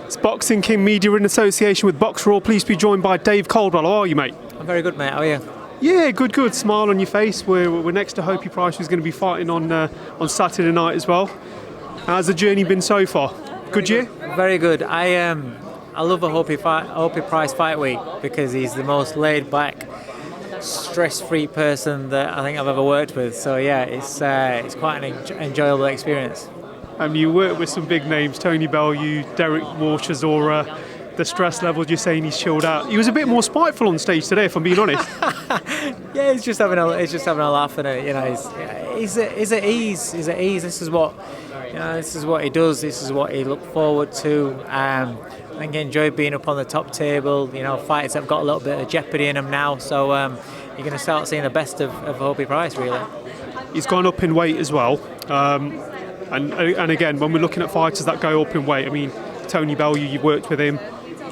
It's Boxing King Media in association with Box Raw. Pleased to be joined by Dave Coldwell. How are you, mate? I'm very good, mate. How are you? Yeah, good. Smile on your face. We're next to Hopey Price, who's going to be fighting on Saturday night as well. How's the journey been so far? Good year? Very good. I love a Hopey Price fight week because he's the most laid back, stress-free person that I think I've ever worked with. So yeah, it's quite an enjoyable experience. You work with some big names: Tony Bellew, Derek Chisora. The stress levels, you're saying he's chilled out. He was a bit more spiteful on stage today, if I'm being honest. Yeah, he's just having a laugh at it. You know, he's at ease. He's at ease. This is what he does. This is what he looked forward to. I think he enjoyed being up on the top table. You know, fights have got a little bit of jeopardy in them now. So you're going to start seeing the best of Hopey Price, really. He's gone up in weight as well. And again, when we're looking at fighters that go up in weight, I mean, Tony Bellew, you've worked with him.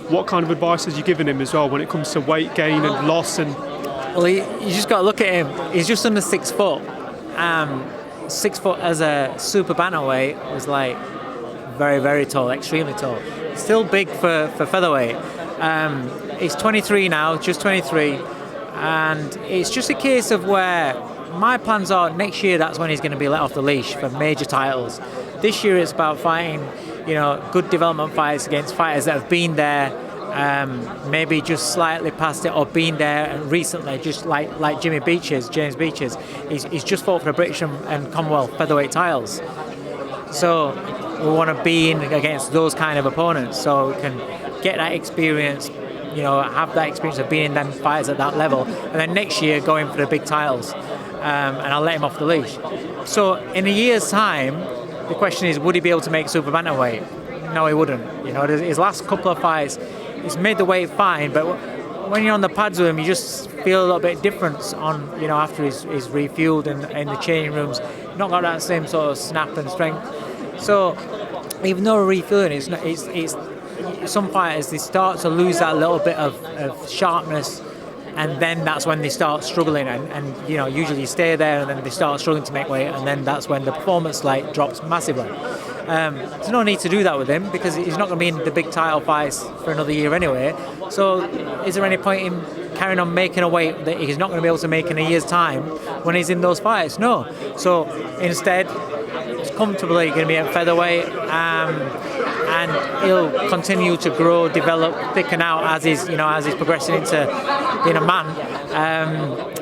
What kind of advice has you given him as well when it comes to weight gain and loss? And well, you just got to look at him. He's just under 6 foot. 6 foot as a super bantamweight was like very, very tall, extremely tall. Still big for featherweight. He's 23 now, just 23, and it's just a case of where my plans are next year. That's when he's going to be let off the leash for major titles. This year it's about fighting, good development fights against fighters that have been there, maybe just slightly past it, or been there recently, just like James Beaches. He's just fought for the British and Commonwealth featherweight titles. So we want to be in against those kind of opponents, so we can get that experience, have that experience of being in them fighters at that level, and then next year going for the big titles, and I'll let him off the leash. So in a year's time, the question is, would he be able to make super bantamweight? No, he wouldn't. His last couple of fights, he's made the weight fine, but when you're on the pads with him, you just feel a little bit different on, after he's refueled in the changing rooms. Not got that same sort of snap and strength. So even though refueling, it's some fighters, they start to lose that little bit of sharpness, and then that's when they start struggling, and usually you stay there and then they start struggling to make weight, and then that's when the performance drops massively. There's no need to do that with him because he's not going to be in the big title fights for another year anyway. So is there any point in carrying on making a weight that he's not going to be able to make in a year's time when he's in those fights? No. So instead, he's comfortably going to be at featherweight, and he'll continue to grow, develop, thicken out as he's progressing into being a man,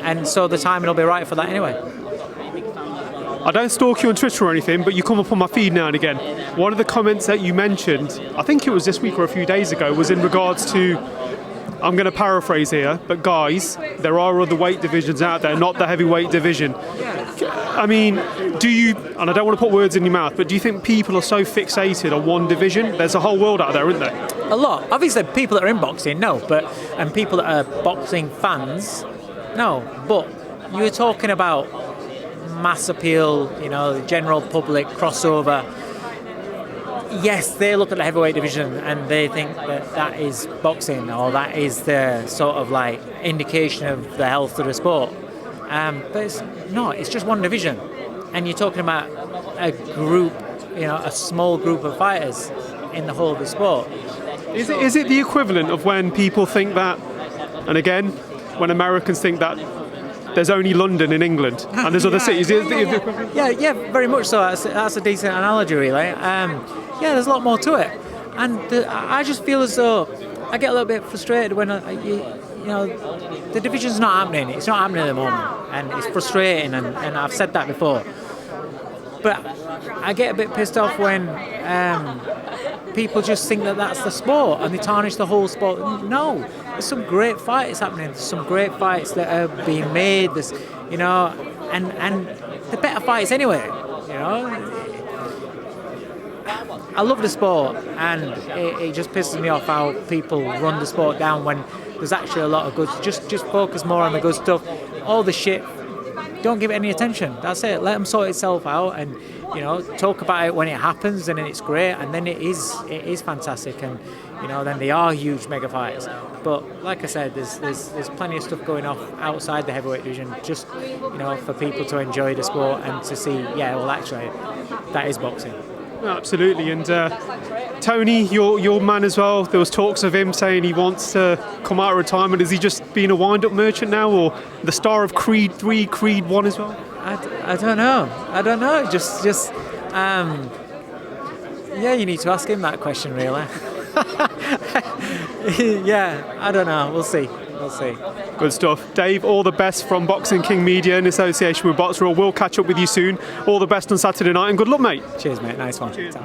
and so the timing will be right for that anyway. I don't stalk you on Twitter or anything, but you come up on my feed now and again. One of the comments that you mentioned, I think it was this week or a few days ago, was in regards to, I'm going to paraphrase here, but guys, there are other weight divisions out there, not the heavyweight division. I mean, do you, and I don't want to put words in your mouth, but do you think people are so fixated on one division? There's a whole world out there, isn't there? A lot. Obviously, people that are in boxing, no, and people that are boxing fans, no. But you were talking about mass appeal, the general public crossover. Yes, they look at the heavyweight division and they think that is boxing, or that is the sort of indication of the health of the sport. But it's not. It's just one division, and you're talking about a group, a small group of fighters in the whole of the sport. Is it the equivalent of when people think that, and again, when Americans think that there's only London in England and there's other cities? Yeah, very much so. That's a decent analogy, really. There's a lot more to it, and I just feel as though I get a little bit frustrated when the division's not happening. It's not happening at the moment, and it's frustrating, and I've said that before. But I get a bit pissed off when people just think that that's the sport and they tarnish the whole sport. No, there's some great fights happening. There's some great fights that are being made. There's, and the better fights anyway. I love the sport, and it just pisses me off how people run the sport down when there's actually a lot of good. Just focus more on the good stuff. All the shit, don't give it any attention. That's it. Let them sort itself out, and talk about it when it happens, and then it's great, and then it is fantastic, and then they are huge mega fights. But like I said, there's plenty of stuff going off outside the heavyweight division, just for people to enjoy the sport and to see, actually, that is boxing. Absolutely, and Tony, your man as well, there was talks of him saying he wants to come out of retirement. Is he just being a wind-up merchant now, or the star of Creed 3, Creed 1 as well? I don't know. Just yeah, you need to ask him that question, really. Yeah, I don't know. We'll see. Good stuff. Dave, all the best from Boxing King Media in association with Boxreel. We'll catch up with you soon. All the best on Saturday night and good luck, mate. Cheers, mate. Nice one. Cheers.